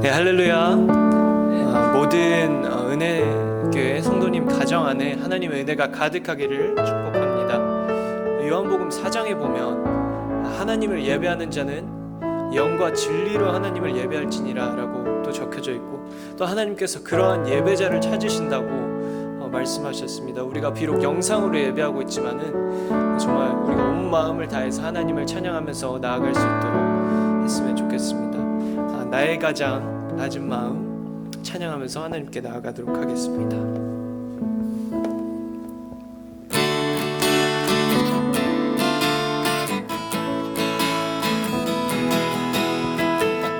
네, 할렐루야. 모든 은혜교회 성도님 가정 안에 하나님의 은혜가 가득하기를 축복합니다. 요한복음 4장에 보면 하나님을 예배하는 자는 영과 진리로 하나님을 예배할지니라 라고 또 적혀져 있고, 또 하나님께서 그러한 예배자를 찾으신다고 말씀하셨습니다. 우리가 비록 영상으로 예배하고 있지만은 정말 우리가 온 마음을 다해서 하나님을 찬양하면서 나아갈 수 있도록 했으면 좋겠습니다. 나의 가장 낮은 마음 찬양하면서 하나님께 나아가도록 하겠습니다.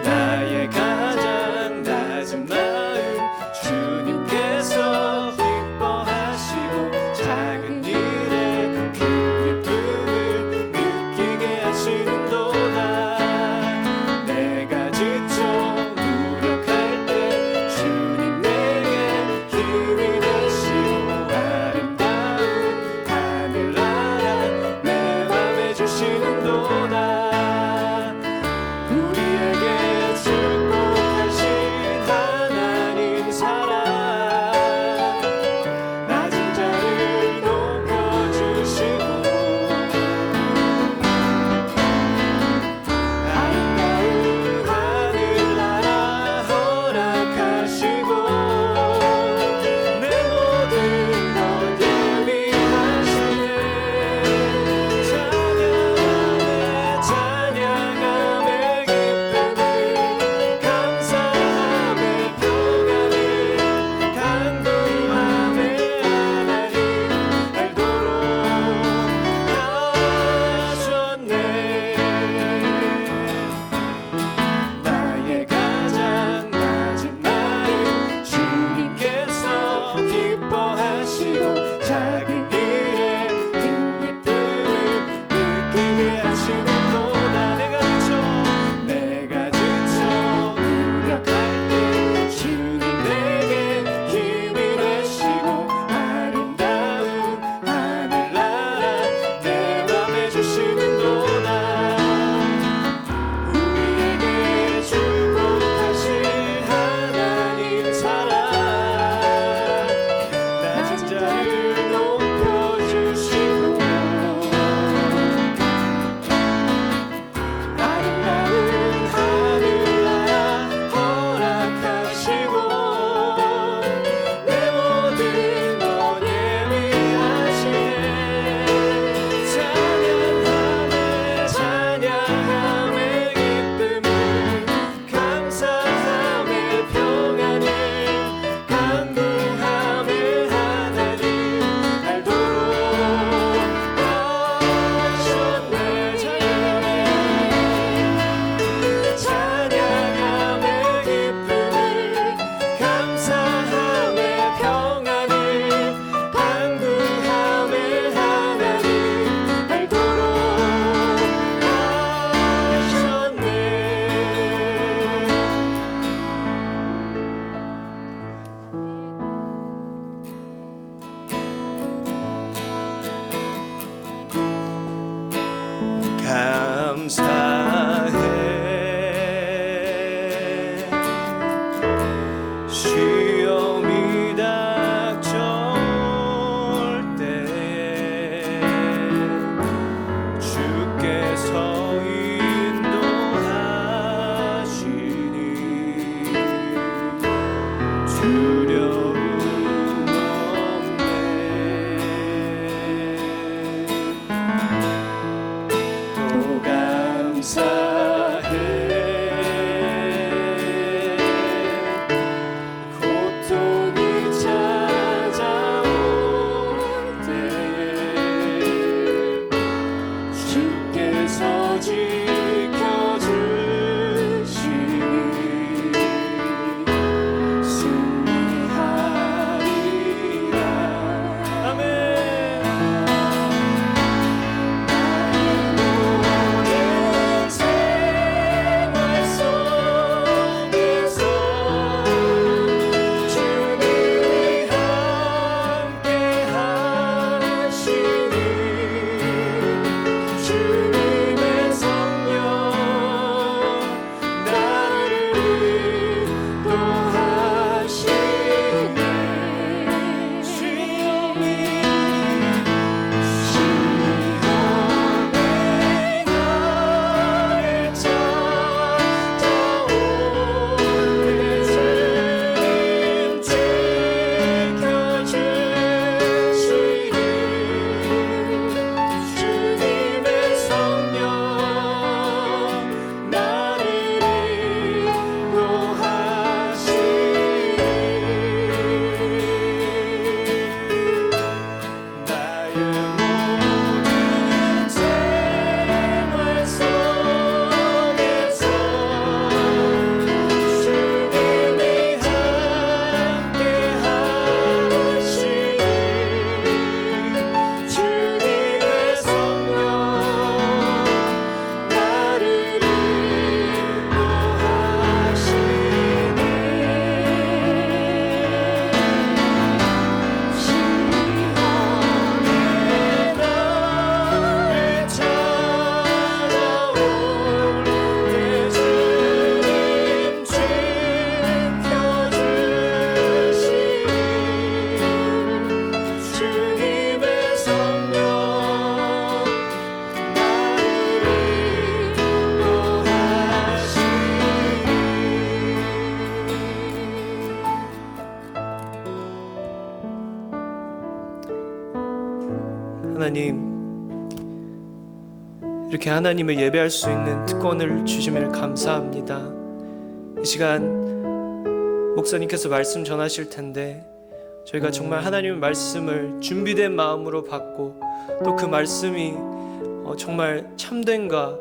나의 가장 낮은 마음 주님께서 기뻐하시고 작은 일에 큰 기쁨을 느끼게 하시는도다. 내가 지쳐 무력할 때 주님 내게 힘이 되시고 아름다운 하늘나라 내 맘에 주시는도다. 우리에게 축복하신 하나님 사랑, 낮은 자를 높여주시고 아름다운 하늘나라 허락하시고 내 모든 것 예비하시네. 찬양함에 기쁨을 감사함에 평안을 간구함에 하나님 알도록 하셨네. 나의 가장 낮은 마음 주님께서 기뻐하시고 작은 일에 큰 기쁨을 느끼게 하시는도다. 내가 지쳐 무력할 때 주님 내게 힘이 되시고 아름다운 하늘나라 내 맘에 주시는도다. 우리에게 축복하신 하나님 사랑, 낮은 자를 높여주시고 아름다운 하늘나라 허락하시고 내 모든 것 예비하시네. 찬양함에 기쁨을 감사함에 평안을 간구함에 하나님 알도록 하셨네. 찬양함에 기쁨을 감사함에 평안을 간구함에 하나님 알도록 하셨네. 감사해. 시험이 닥쳐올 때에 주께서 인도하시니 두려움 없네. 또 감사해. 고통이 찾아올 때에 주께서 지켜주시니 승리의 하나님, 이렇게 하나님을 예배할 수 있는 특권을 주심을 감사합니다. 이 시간 목사님께서 말씀 전하실 텐데 저희가 정말 하나님의 말씀을 준비된 마음으로 받고 또 그 말씀이 정말 참된가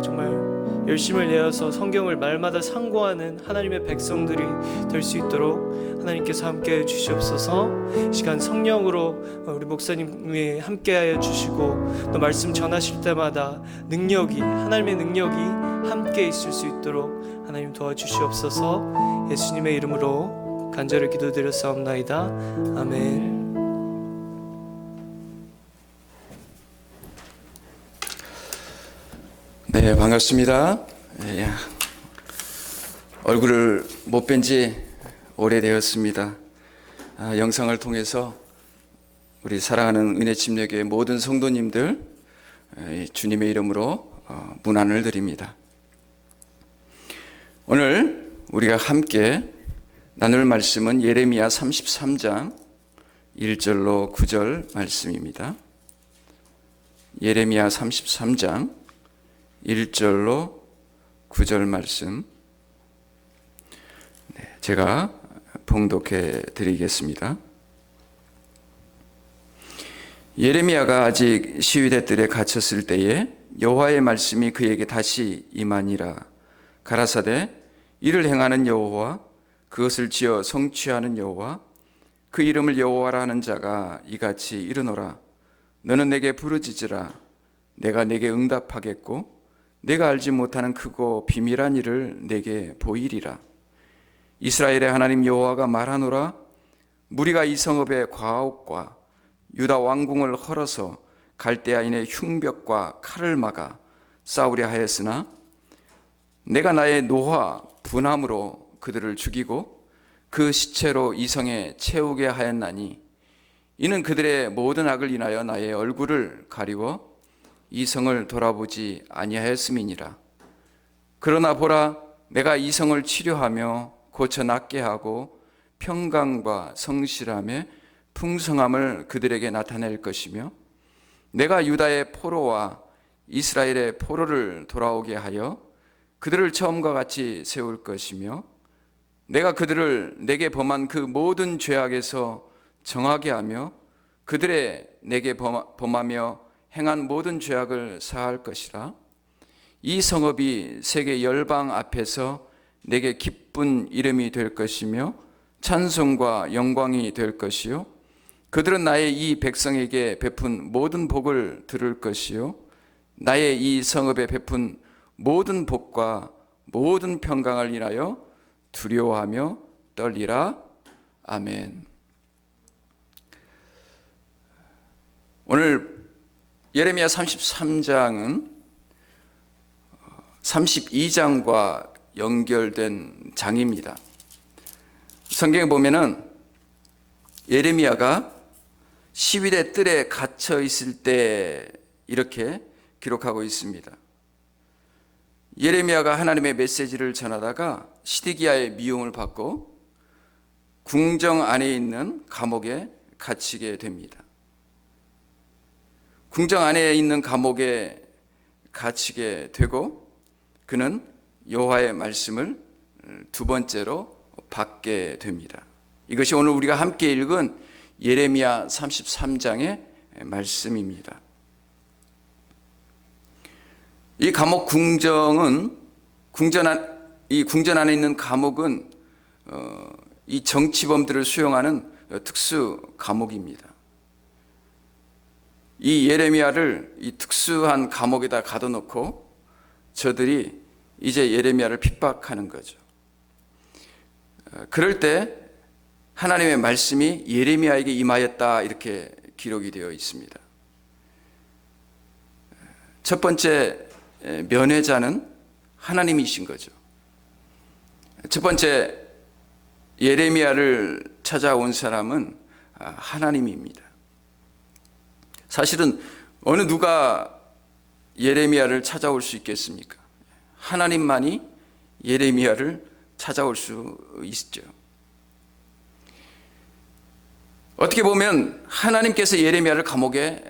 정말 열심을 내어서 성경을 말마다 상고하는 하나님의 백성들이 될 수 있도록 하나님께서 함께해 주시옵소서. 이 시간 성령으로 우리 목사님이 함께하여 주시고 또 말씀 전하실 때마다 하나님의 능력이 함께 있을 수 있도록 하나님 도와주시옵소서. 예수님의 이름으로 간절히 기도드렸사옵나이다. 아멘. 네, 반갑습니다. 얼굴을 못 뵌 지 오래되었습니다. 영상을 통해서 우리 사랑하는 은혜침례교회 모든 성도님들 주님의 이름으로 문안을 드립니다. 오늘 우리가 함께 나눌 말씀은 예레미야 33장 1절로 9절 말씀입니다. 예레미야 33장 1절로 9절 말씀 제가 봉독해 드리겠습니다. 예레미야가 아직 시위대 뜰에 갇혔을 때에 여호와의 말씀이 그에게 다시 임하니라. 가라사대 이를 행하는 여호와, 그것을 지어 성취하는 여호와, 그 이름을 여호와라 하는 자가 이같이 이르노라. 너는 내게 부르짖으라. 내가 내게 응답하겠고 내가 알지 못하는 크고 비밀한 일을 내게 보이리라. 이스라엘의 하나님 여호와가 말하노라. 무리가 이 성읍의 과옥과 유다 왕궁을 헐어서 갈대아인의 흉벽과 칼을 막아 싸우려 하였으나 내가 나의 노화 분함으로 그들을 죽이고 그 시체로 이 성에 채우게 하였나니 이는 그들의 모든 악을 인하여 나의 얼굴을 가리워 이 성을 돌아보지 아니하였음이니라. 그러나 보라, 내가 이 성을 치료하며 고쳐 낫게 하고 평강과 성실함의 풍성함을 그들에게 나타낼 것이며 내가 유다의 포로와 이스라엘의 포로를 돌아오게 하여 그들을 처음과 같이 세울 것이며 내가 그들을 내게 범한 그 모든 죄악에서 정하게 하며 그들의 내게 범하며 행한 모든 죄악을 사할 것이라. 이 성읍이 세계 열방 앞에서 내게 기쁜 이름이 될 것이며 찬송과 영광이 될 것이요 그들은 나의 이 백성에게 베푼 모든 복을 들을 것이요 나의 이 성읍에 베푼 모든 복과 모든 평강을 인하여 두려워하며 떨리라. 아멘. 오늘 예레미야 33장은 32장과 연결된 장입니다. 성경에 보면은 예레미야가 시위대 뜰에 갇혀 있을 때 이렇게 기록하고 있습니다. 예레미야가 하나님의 메시지를 전하다가 시드기야의 미움을 받고 궁정 안에 있는 감옥에 갇히게 됩니다. 궁정 안에 있는 감옥에 갇히게 되고 그는 여호와의 말씀을 두 번째로 받게 됩니다. 이것이 오늘 우리가 함께 읽은 예레미야 33장의 말씀입니다. 이 감옥 궁정은 이 궁전 안에 있는 감옥은 이 정치범들을 수용하는 특수 감옥입니다. 이 예레미야를 이 특수한 감옥에다 가둬놓고 저들이 이제 예레미야를 핍박하는 거죠. 그럴 때 하나님의 말씀이 예레미야에게 임하였다 이렇게 기록이 되어 있습니다. 첫 번째 면회자는 하나님이신 거죠. 첫 번째 예레미야를 찾아온 사람은 하나님입니다. 사실은 어느 누가 예레미야를 찾아올 수 있겠습니까? 하나님만이 예레미야를 찾아올 수 있죠. 어떻게 보면 하나님께서 예레미야를 감옥에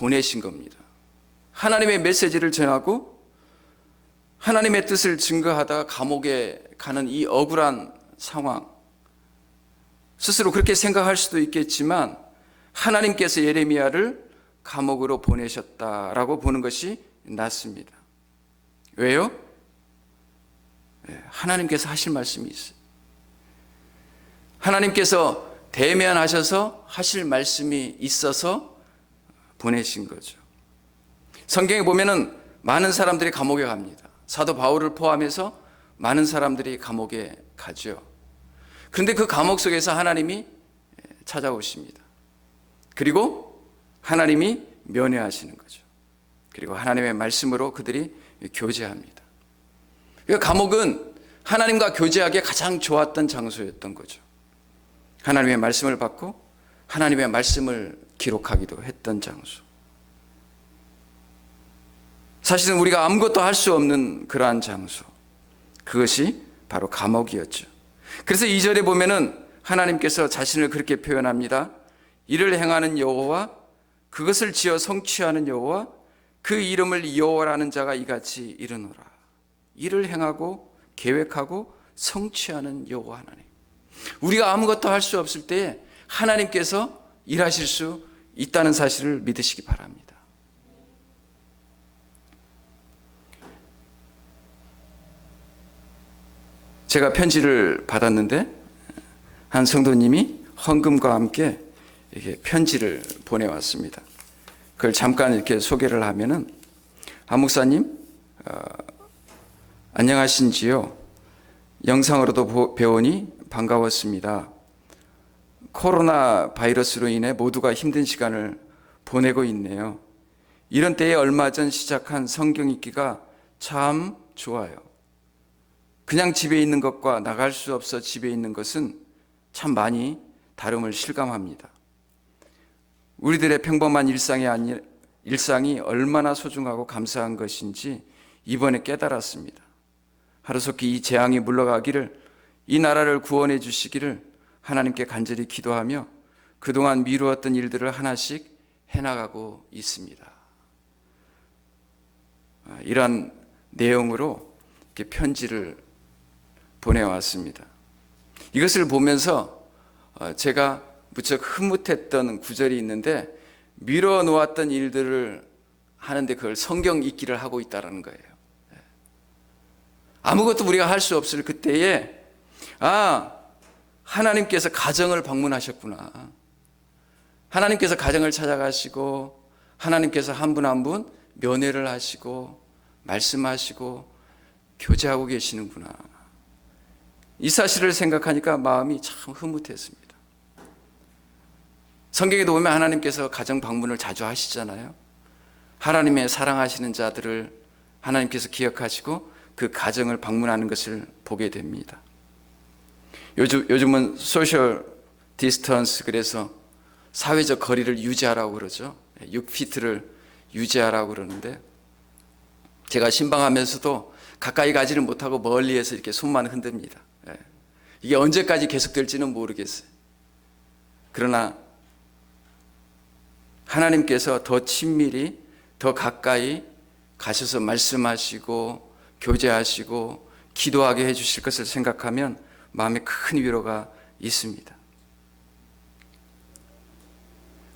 보내신 겁니다. 하나님의 메시지를 전하고 하나님의 뜻을 증거하다가 감옥에 가는 이 억울한 상황, 스스로 그렇게 생각할 수도 있겠지만 하나님께서 예레미야를 감옥으로 보내셨다라고 보는 것이 낫습니다. 왜요? 하나님께서 하실 말씀이 있어요. 하나님께서 대면하셔서 하실 말씀이 있어서 보내신 거죠. 성경에 보면은 많은 사람들이 감옥에 갑니다. 사도 바울을 포함해서 많은 사람들이 감옥에 가죠. 그런데 그 감옥 속에서 하나님이 찾아오십니다. 그리고 하나님이 면회하시는 거죠. 그리고 하나님의 말씀으로 그들이 교제합니다. 그러니까 감옥은 하나님과 교제하기에 가장 좋았던 장소였던 거죠. 하나님의 말씀을 받고 하나님의 말씀을 기록하기도 했던 장소. 사실은 우리가 아무것도 할 수 없는 그러한 장소, 그것이 바로 감옥이었죠. 그래서 2절에 보면은 하나님께서 자신을 그렇게 표현합니다. 이를 행하는 여호와, 그것을 지어 성취하는 여호와, 그 이름을 여호와라는 자가 이같이 이르노라. 이를 행하고 계획하고 성취하는 여호와 하나님. 우리가 아무것도 할 수 없을 때에 하나님께서 일하실 수 있다는 사실을 믿으시기 바랍니다. 제가 편지를 받았는데 한 성도님이 헌금과 함께 이렇게 편지를 보내왔습니다. 그걸 잠깐 이렇게 소개를 하면은, 목사님 안녕하신지요? 영상으로도 배우니 반가웠습니다. 코로나 바이러스로 인해 모두가 힘든 시간을 보내고 있네요. 이런 때에 얼마 전 시작한 성경 읽기가 참 좋아요. 그냥 집에 있는 것과 나갈 수 없어 집에 있는 것은 참 많이 다름을 실감합니다. 우리들의 평범한 일상이 얼마나 소중하고 감사한 것인지 이번에 깨달았습니다. 하루속히 이 재앙이 물러가기를, 이 나라를 구원해 주시기를 하나님께 간절히 기도하며 그동안 미루었던 일들을 하나씩 해나가고 있습니다. 이러한 내용으로 이렇게 편지를 보내왔습니다. 이것을 보면서 제가 무척 흐뭇했던 구절이 있는데, 미뤄 놓았던 일들을 하는데 그걸 성경 읽기를 하고 있다는 거예요. 아무것도 우리가 할 수 없을 그때에 하나님께서 가정을 방문하셨구나. 하나님께서 가정을 찾아가시고 하나님께서 한 분 한 분 면회를 하시고 말씀하시고 교제하고 계시는구나. 이 사실을 생각하니까 마음이 참 흐뭇했습니다. 성경에도 보면 하나님께서 가정 방문을 자주 하시잖아요. 하나님의 사랑하시는 자들을 하나님께서 기억하시고 그 가정을 방문하는 것을 보게 됩니다. 요즘은 소셜 디스턴스, 그래서 사회적 거리를 유지하라고 그러죠. 6피트를 유지하라고 그러는데, 제가 신방하면서도 가까이 가지는 못하고 멀리에서 이렇게 손만 흔듭니다. 이게 언제까지 계속될지는 모르겠어요. 그러나 하나님께서 더 친밀히, 더 가까이 가셔서 말씀하시고 교제하시고 기도하게 해주실 것을 생각하면 마음에 큰 위로가 있습니다.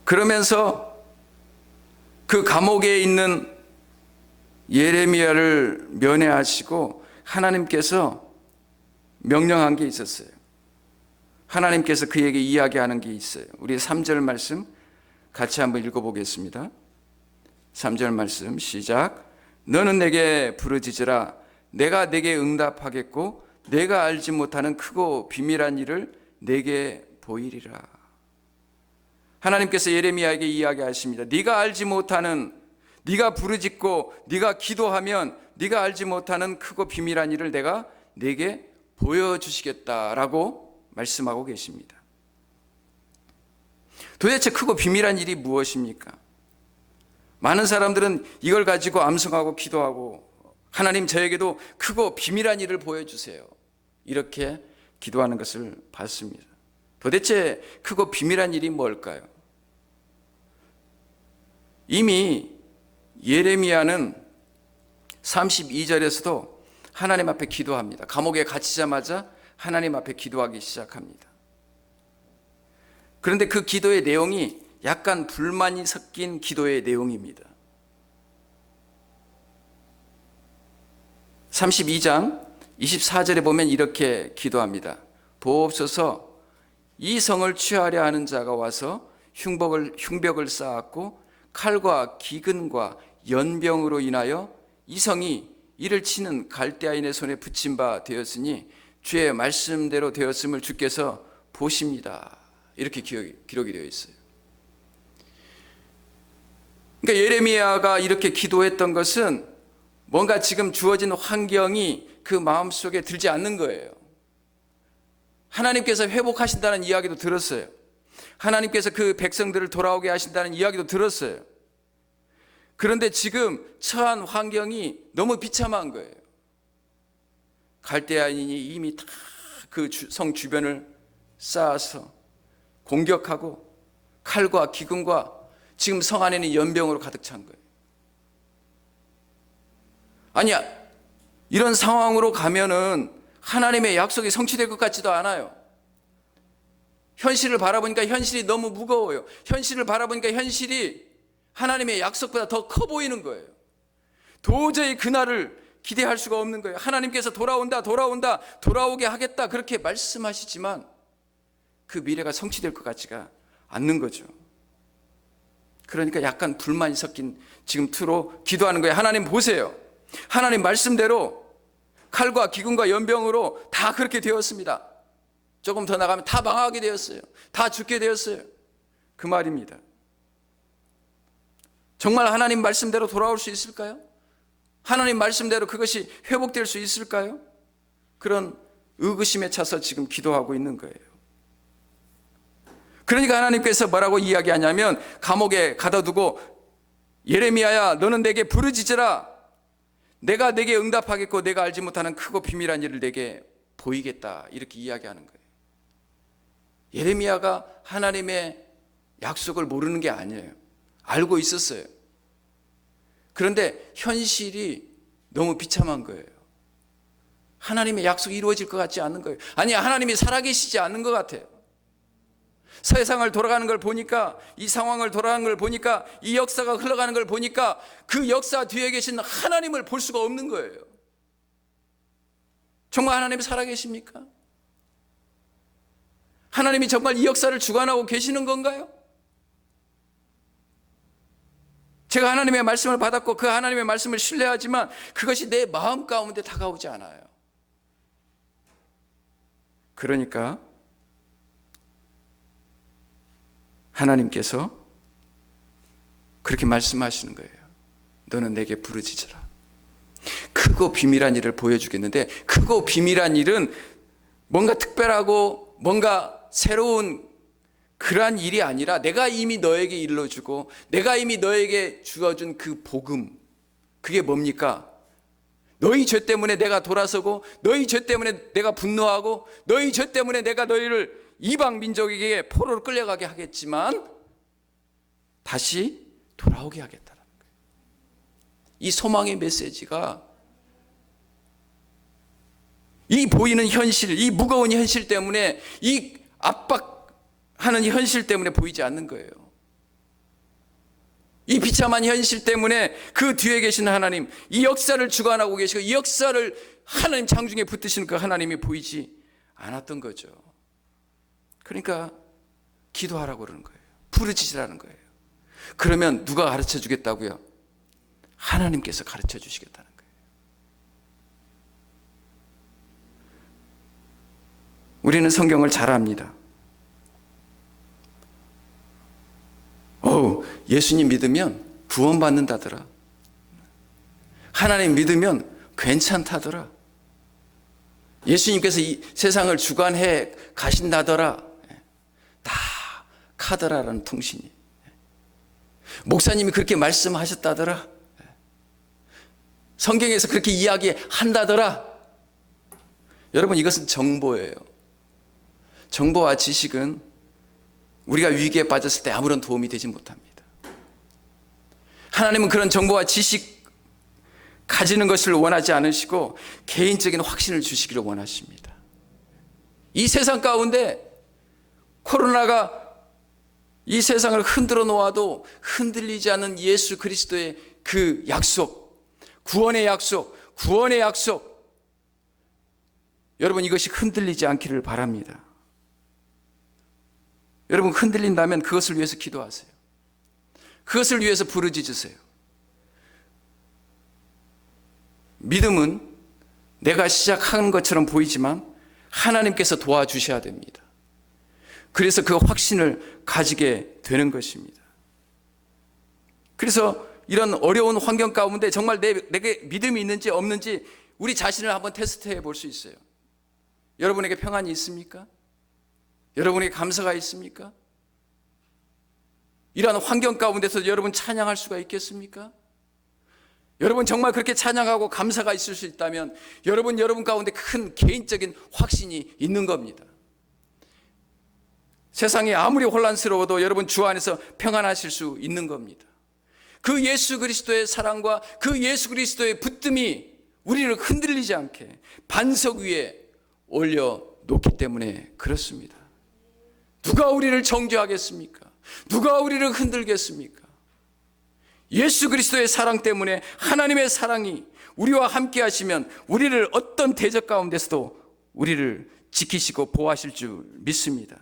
그러면서 그 감옥에 있는 예레미야를 면회하시고 하나님께서 명령한 게 있었어요. 하나님께서 그에게 이야기하는 게 있어요. 우리 3절 말씀 같이 한번 읽어보겠습니다. 3절 말씀 시작. 너는 내게 부르짖으라. 내가 내게 응답하겠고 내가 알지 못하는 크고 비밀한 일을 내게 보이리라. 하나님께서 예레미야에게 이야기하십니다. 네가 알지 못하는, 네가 부르짖고 네가 기도하면 네가 알지 못하는 크고 비밀한 일을 내가 내게 보여주시겠다라고 말씀하고 계십니다. 도대체 크고 비밀한 일이 무엇입니까? 많은 사람들은 이걸 가지고 암송하고 기도하고, 하나님 저에게도 크고 비밀한 일을 보여주세요, 이렇게 기도하는 것을 봤습니다. 도대체 크고 비밀한 일이 뭘까요? 이미 예레미야는 32절에서도 하나님 앞에 기도합니다. 감옥에 갇히자마자 하나님 앞에 기도하기 시작합니다. 그런데 그 기도의 내용이 약간 불만이 섞인 기도의 내용입니다. 32장 24절에 보면 이렇게 기도합니다. 보옵소서, 이 성을 취하려 하는 자가 와서 흉벽을 쌓았고 칼과 기근과 연병으로 인하여 이 성이 이를 치는 갈대아인의 손에 붙임 바 되었으니 주의 말씀대로 되었음을 주께서 보십니다. 이렇게 기록이 되어 있어요. 그러니까 예레미야가 이렇게 기도했던 것은 뭔가 지금 주어진 환경이 그 마음속에 들지 않는 거예요. 하나님께서 회복하신다는 이야기도 들었어요. 하나님께서 그 백성들을 돌아오게 하신다는 이야기도 들었어요. 그런데 지금 처한 환경이 너무 비참한 거예요. 갈대아인이 이미 다 그 성 주변을 쌓아서 공격하고 칼과 기근과 지금 성 안에는 연병으로 가득 찬 거예요. 아니야, 이런 상황으로 가면은 하나님의 약속이 성취될 것 같지도 않아요. 현실을 바라보니까 현실이 너무 무거워요. 현실을 바라보니까 현실이 하나님의 약속보다 더 커 보이는 거예요. 도저히 그날을 기대할 수가 없는 거예요. 하나님께서 돌아오게 하겠다 그렇게 말씀하시지만 그 미래가 성취될 것 같지가 않는 거죠. 그러니까 약간 불만이 섞인 지금 투로 기도하는 거예요. 하나님 보세요. 하나님 말씀대로 칼과 기근과 연병으로 다 그렇게 되었습니다. 조금 더 나가면 다 망하게 되었어요. 다 죽게 되었어요. 그 말입니다. 정말 하나님 말씀대로 돌아올 수 있을까요? 하나님 말씀대로 그것이 회복될 수 있을까요? 그런 의구심에 차서 지금 기도하고 있는 거예요. 그러니까 하나님께서 뭐라고 이야기하냐면 감옥에 가둬두고 예레미야야 너는 내게 부르짖으라. 내가 내게 응답하겠고 내가 알지 못하는 크고 비밀한 일을 내게 보이겠다. 이렇게 이야기하는 거예요. 예레미야가 하나님의 약속을 모르는 게 아니에요. 알고 있었어요. 그런데 현실이 너무 비참한 거예요. 하나님의 약속이 이루어질 것 같지 않는 거예요. 아니, 하나님이 살아계시지 않는 것 같아요. 세상을 돌아가는 걸 보니까, 이 상황을 돌아가는 걸 보니까, 이 역사가 흘러가는 걸 보니까 그 역사 뒤에 계신 하나님을 볼 수가 없는 거예요. 정말 하나님이 살아계십니까? 하나님이 정말 이 역사를 주관하고 계시는 건가요? 제가 하나님의 말씀을 받았고 그 하나님의 말씀을 신뢰하지만 그것이 내 마음 가운데 다가오지 않아요. 그러니까 하나님께서 그렇게 말씀하시는 거예요. 너는 내게 부르짖으라. 크고 비밀한 일을 보여주겠는데, 크고 비밀한 일은 뭔가 특별하고 뭔가 새로운 그러한 일이 아니라 내가 이미 너에게 일러주고 내가 이미 너에게 주어준 그 복음, 그게 뭡니까? 너희 죄 때문에 내가 돌아서고 너희 죄 때문에 내가 분노하고 너희 죄 때문에 내가 너희를 이방 민족에게 포로로 끌려가게 하겠지만 다시 돌아오게 하겠다는 거예요. 이 소망의 메시지가 이 보이는 현실, 이 무거운 현실 때문에, 이 압박하는 현실 때문에 보이지 않는 거예요. 이 비참한 현실 때문에 그 뒤에 계신 하나님, 이 역사를 주관하고 계시고 이 역사를 하나님 장중에 붙드시는 그 하나님이 보이지 않았던 거죠. 그러니까 기도하라고 그러는 거예요. 부르짖으라는 거예요. 그러면 누가 가르쳐 주겠다고요? 하나님께서 가르쳐 주시겠다는 거예요. 우리는 성경을 잘 압니다. 예수님 믿으면 구원받는다더라. 하나님 믿으면 괜찮다더라. 예수님께서 이 세상을 주관해 가신다더라. 다 카더라라는 통신이. 목사님이 그렇게 말씀하셨다더라. 성경에서 그렇게 이야기한다더라. 여러분, 이것은 정보예요. 정보와 지식은 우리가 위기에 빠졌을 때 아무런 도움이 되지 못합니다. 하나님은 그런 정보와 지식 가지는 것을 원하지 않으시고 개인적인 확신을 주시기를 원하십니다. 이 세상 가운데 코로나가 이 세상을 흔들어 놓아도 흔들리지 않는 예수 그리스도의 그 약속, 구원의 약속, 구원의 약속, 여러분 이것이 흔들리지 않기를 바랍니다. 여러분 흔들린다면 그것을 위해서 기도하세요. 그것을 위해서 부르짖으세요. 믿음은 내가 시작한 것처럼 보이지만 하나님께서 도와주셔야 됩니다. 그래서 그 확신을 가지게 되는 것입니다. 그래서 이런 어려운 환경 가운데 정말 내게 믿음이 있는지 없는지 우리 자신을 한번 테스트해 볼 수 있어요. 여러분에게 평안이 있습니까? 여러분에게 감사가 있습니까? 이러한 환경 가운데서 여러분 찬양할 수가 있겠습니까? 여러분 정말 그렇게 찬양하고 감사가 있을 수 있다면 여러분 가운데 큰 개인적인 확신이 있는 겁니다. 세상이 아무리 혼란스러워도 여러분 주 안에서 평안하실 수 있는 겁니다. 그 예수 그리스도의 사랑과 그 예수 그리스도의 붙듦이 우리를 흔들리지 않게 반석 위에 올려놓기 때문에 그렇습니다. 누가 우리를 정죄하겠습니까? 누가 우리를 흔들겠습니까? 예수 그리스도의 사랑 때문에 하나님의 사랑이 우리와 함께 하시면 우리를 어떤 대적 가운데서도 우리를 지키시고 보호하실 줄 믿습니다.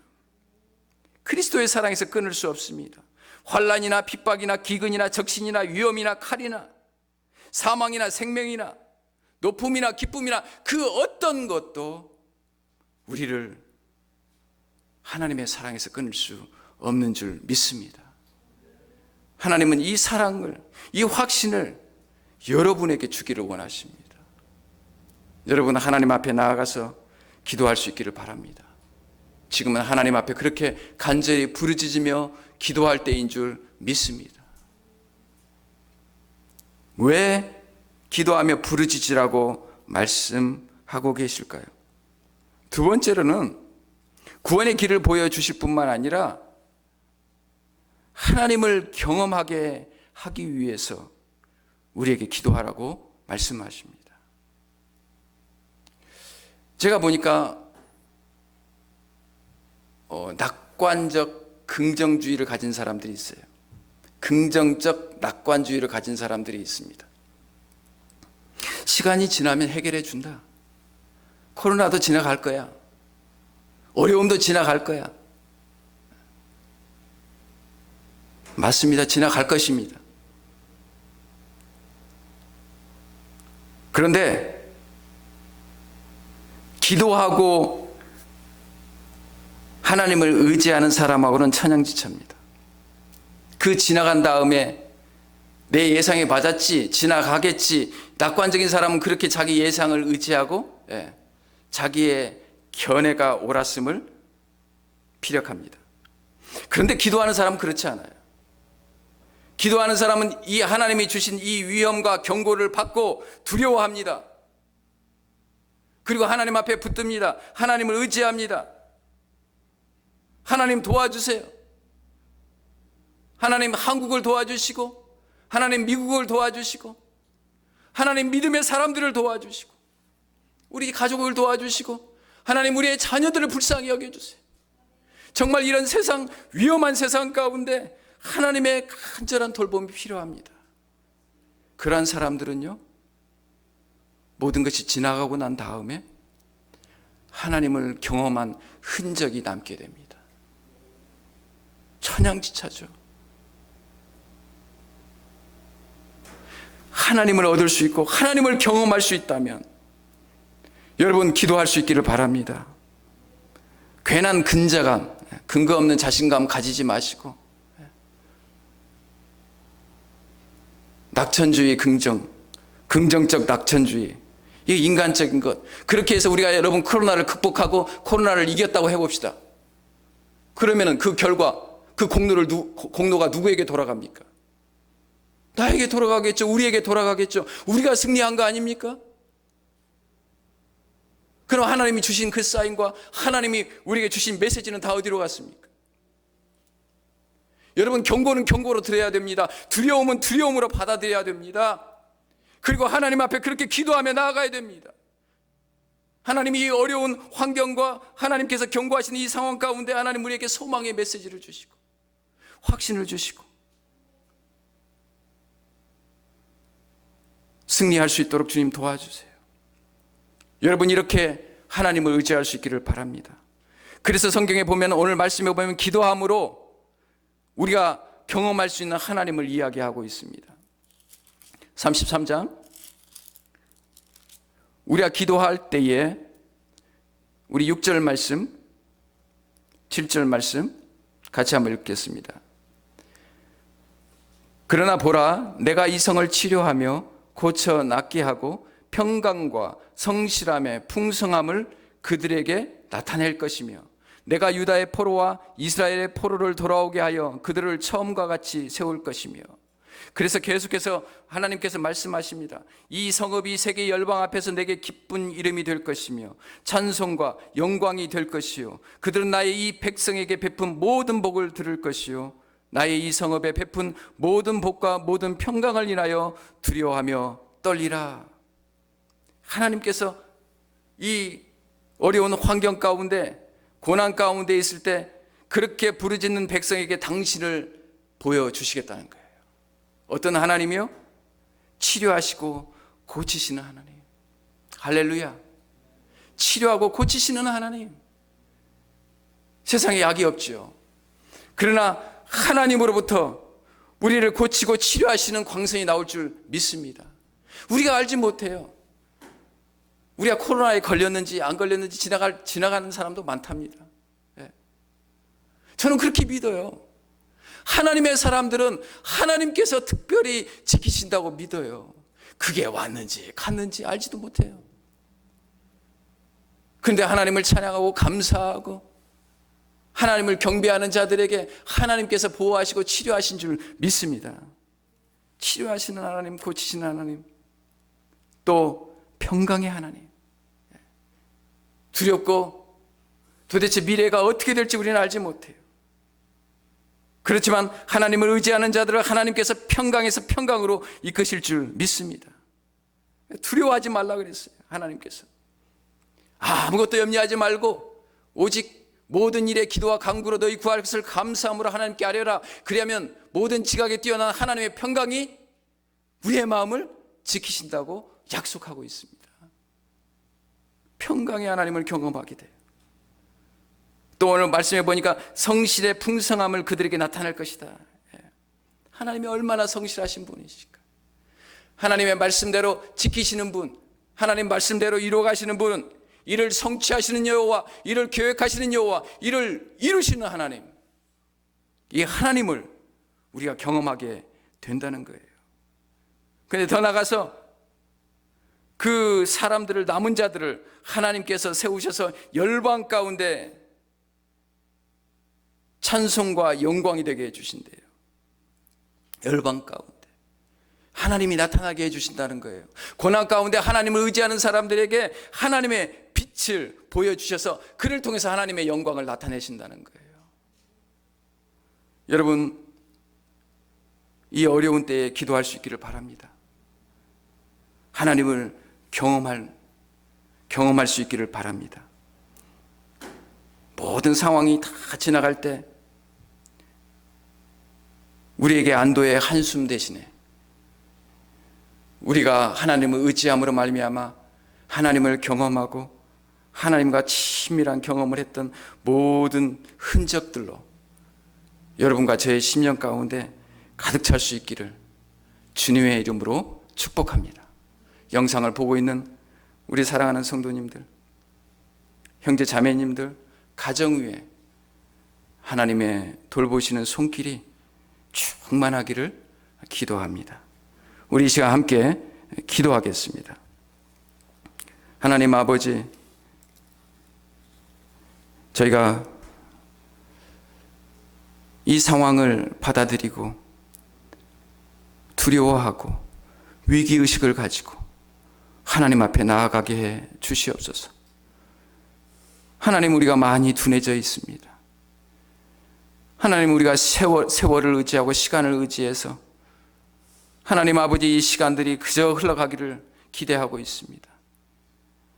그리스도의 사랑에서 끊을 수 없습니다. 환난이나 핍박이나 기근이나 적신이나 위험이나 칼이나 사망이나 생명이나 높음이나 기쁨이나 그 어떤 것도 우리를 하나님의 사랑에서 끊을 수 없는 줄 믿습니다. 하나님은 이 사랑을, 이 확신을 여러분에게 주기를 원하십니다. 여러분 하나님 앞에 나아가서 기도할 수 있기를 바랍니다. 지금은 하나님 앞에 그렇게 간절히 부르짖으며 기도할 때인 줄 믿습니다. 왜 기도하며 부르짖으라고 말씀하고 계실까요? 두 번째로는 구원의 길을 보여주실 뿐만 아니라 하나님을 경험하게 하기 위해서 우리에게 기도하라고 말씀하십니다. 제가 보니까 낙관적 긍정주의를 가진 사람들이 있어요. 긍정적 낙관주의를 가진 사람들이 있습니다. 시간이 지나면 해결해 준다. 코로나도 지나갈 거야. 어려움도 지나갈 거야. 맞습니다. 지나갈 것입니다. 그런데 기도하고 하나님을 의지하는 사람하고는 천양지차입니다. 그 지나간 다음에 내 예상에 맞았지, 지나가겠지. 낙관적인 사람은 그렇게 자기 예상을 의지하고 자기의 견해가 옳았음을 피력합니다. 그런데 기도하는 사람은 그렇지 않아요. 기도하는 사람은 이 하나님이 주신 이 위험과 경고를 받고 두려워합니다. 그리고 하나님 앞에 붙듭니다. 하나님을 의지합니다. 하나님 도와주세요. 하나님 한국을 도와주시고, 하나님 미국을 도와주시고, 하나님 믿음의 사람들을 도와주시고, 우리 가족을 도와주시고, 하나님 우리의 자녀들을 불쌍히 여겨주세요. 정말 이런 세상, 위험한 세상 가운데 하나님의 간절한 돌봄이 필요합니다. 그러한 사람들은요, 모든 것이 지나가고 난 다음에 하나님을 경험한 흔적이 남게 됩니다. 천양지차죠. 하나님을 얻을 수 있고 하나님을 경험할 수 있다면 여러분 기도할 수 있기를 바랍니다. 괜한 근자감, 근거 없는 자신감 가지지 마시고 낙천주의 긍정적 낙천주의, 이게 인간적인 것. 그렇게 해서 우리가 여러분 코로나를 극복하고 코로나를 이겼다고 해봅시다. 그러면은 그 결과, 그 공로가 누구에게 돌아갑니까? 나에게 돌아가겠죠. 우리에게 돌아가겠죠. 우리가 승리한 거 아닙니까? 그럼 하나님이 주신 그 사인과 하나님이 우리에게 주신 메시지는 다 어디로 갔습니까? 여러분, 경고는 경고로 들어야 됩니다. 두려움은 두려움으로 받아들여야 됩니다. 그리고 하나님 앞에 그렇게 기도하며 나아가야 됩니다. 하나님이 이 어려운 환경과 하나님께서 경고하시는 이 상황 가운데 하나님 우리에게 소망의 메시지를 주시고 확신을 주시고 승리할 수 있도록 주님 도와주세요. 여러분, 이렇게 하나님을 의지할 수 있기를 바랍니다. 그래서 성경에 보면, 오늘 말씀에 보면 기도함으로 우리가 경험할 수 있는 하나님을 이야기하고 있습니다. 33장, 우리가 기도할 때에 우리 6절 말씀, 7절 말씀 같이 한번 읽겠습니다. 그러나 보라, 내가 이 성을 치료하며 고쳐 낫게 하고 평강과 성실함의 풍성함을 그들에게 나타낼 것이며, 내가 유다의 포로와 이스라엘의 포로를 돌아오게 하여 그들을 처음과 같이 세울 것이며. 그래서 계속해서 하나님께서 말씀하십니다. 이 성읍이 세계 열방 앞에서 내게 기쁜 이름이 될 것이며 찬송과 영광이 될 것이요, 그들은 나의 이 백성에게 베푼 모든 복을 들을 것이요, 나의 이 성읍에 베푼 모든 복과 모든 평강을 인하여 두려워하며 떨리라. 하나님께서 이 어려운 환경 가운데, 고난 가운데 있을 때 그렇게 부르짖는 백성에게 당신을 보여주시겠다는 거예요. 어떤 하나님이요? 치료하시고 고치시는 하나님. 할렐루야. 치료하고 고치시는 하나님. 세상에 약이 없죠. 그러나 하나님으로부터 우리를 고치고 치료하시는 광선이 나올 줄 믿습니다. 우리가 알지 못해요. 우리가 코로나에 걸렸는지 안 걸렸는지 지나가는 사람도 많답니다. 저는 그렇게 믿어요. 하나님의 사람들은 하나님께서 특별히 지키신다고 믿어요. 그게 왔는지 갔는지 알지도 못해요. 그런데 하나님을 찬양하고 감사하고 하나님을 경배하는 자들에게 하나님께서 보호하시고 치료하신 줄 믿습니다. 치료하시는 하나님, 고치시는 하나님, 또 평강의 하나님. 두렵고 도대체 미래가 어떻게 될지 우리는 알지 못해요. 그렇지만 하나님을 의지하는 자들을 하나님께서 평강에서 평강으로 이끄실 줄 믿습니다. 두려워하지 말라 그랬어요. 하나님께서 아무것도 염려하지 말고 오직 모든 일에 기도와 간구로 너희 구할 것을 감사함으로 하나님께 아뢰라. 그리하면 모든 지각에 뛰어난 하나님의 평강이 우리의 마음을 지키신다고 약속하고 있습니다. 평강의 하나님을 경험하게 돼요. 또 오늘 말씀해 보니까 성실의 풍성함을 그들에게 나타낼 것이다. 하나님이 얼마나 성실하신 분이실까. 하나님의 말씀대로 지키시는 분, 하나님 말씀대로 이루어가시는 분은 이를 성취하시는 여호와, 이를 계획하시는 여호와, 이를 이루시는 하나님, 이 하나님을 우리가 경험하게 된다는 거예요. 그런데 더 나가서 그 사람들을, 남은 자들을 하나님께서 세우셔서 열방 가운데 찬송과 영광이 되게 해주신대요. 열방 가운데 하나님이 나타나게 해주신다는 거예요. 고난 가운데 하나님을 의지하는 사람들에게 하나님의 빛을 보여주셔서 그를 통해서 하나님의 영광을 나타내신다는 거예요. 여러분, 이 어려운 때에 기도할 수 있기를 바랍니다. 하나님을 경험할 수 있기를 바랍니다. 모든 상황이 다 지나갈 때 우리에게 안도의 한숨 대신에 우리가 하나님을 의지함으로 말미암아 하나님을 경험하고 하나님과 친밀한 경험을 했던 모든 흔적들로 여러분과 저의 심령 가운데 가득 찰 수 있기를 주님의 이름으로 축복합니다. 영상을 보고 있는 우리 사랑하는 성도님들, 형제 자매님들, 가정 위에 하나님의 돌보시는 손길이 충만하기를 기도합니다. 우리 이 시간 함께 기도하겠습니다. 하나님 아버지, 저희가 이 상황을 받아들이고 두려워하고 위기의식을 가지고 하나님 앞에 나아가게 해 주시옵소서. 하나님, 우리가 많이 둔해져 있습니다. 하나님, 우리가 세월을 의지하고 시간을 의지해서 하나님 아버지, 이 시간들이 그저 흘러가기를 기대하고 있습니다.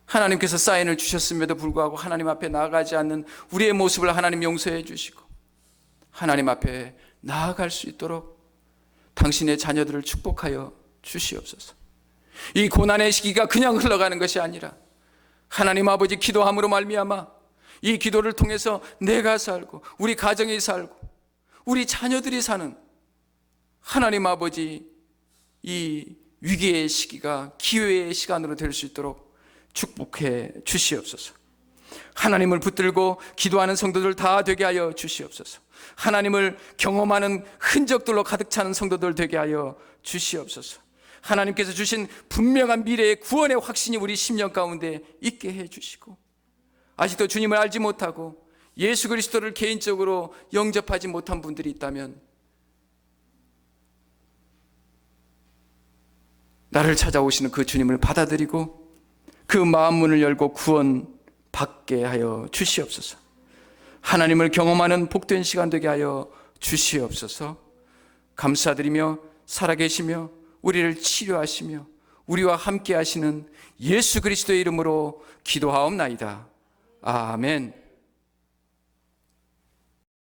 하나님께서 사인을 주셨음에도 불구하고 하나님 앞에 나아가지 않는 우리의 모습을 하나님 용서해 주시고 하나님 앞에 나아갈 수 있도록 당신의 자녀들을 축복하여 주시옵소서. 이 고난의 시기가 그냥 흘러가는 것이 아니라 하나님 아버지, 기도함으로 말미암아 이 기도를 통해서 내가 살고 우리 가정이 살고 우리 자녀들이 사는 하나님 아버지, 이 위기의 시기가 기회의 시간으로 될 수 있도록 축복해 주시옵소서. 하나님을 붙들고 기도하는 성도들 다 되게 하여 주시옵소서. 하나님을 경험하는 흔적들로 가득 차는 성도들 되게 하여 주시옵소서. 하나님께서 주신 분명한 미래의 구원의 확신이 우리 심령 가운데 있게 해 주시고, 아직도 주님을 알지 못하고 예수 그리스도를 개인적으로 영접하지 못한 분들이 있다면 나를 찾아오시는 그 주님을 받아들이고 그 마음 문을 열고 구원 받게 하여 주시옵소서. 하나님을 경험하는 복된 시간 되게 하여 주시옵소서. 감사드리며 살아계시며 우리를 치료하시며 우리와 함께 하시는 예수 그리스도의 이름으로 기도하옵나이다. 아멘.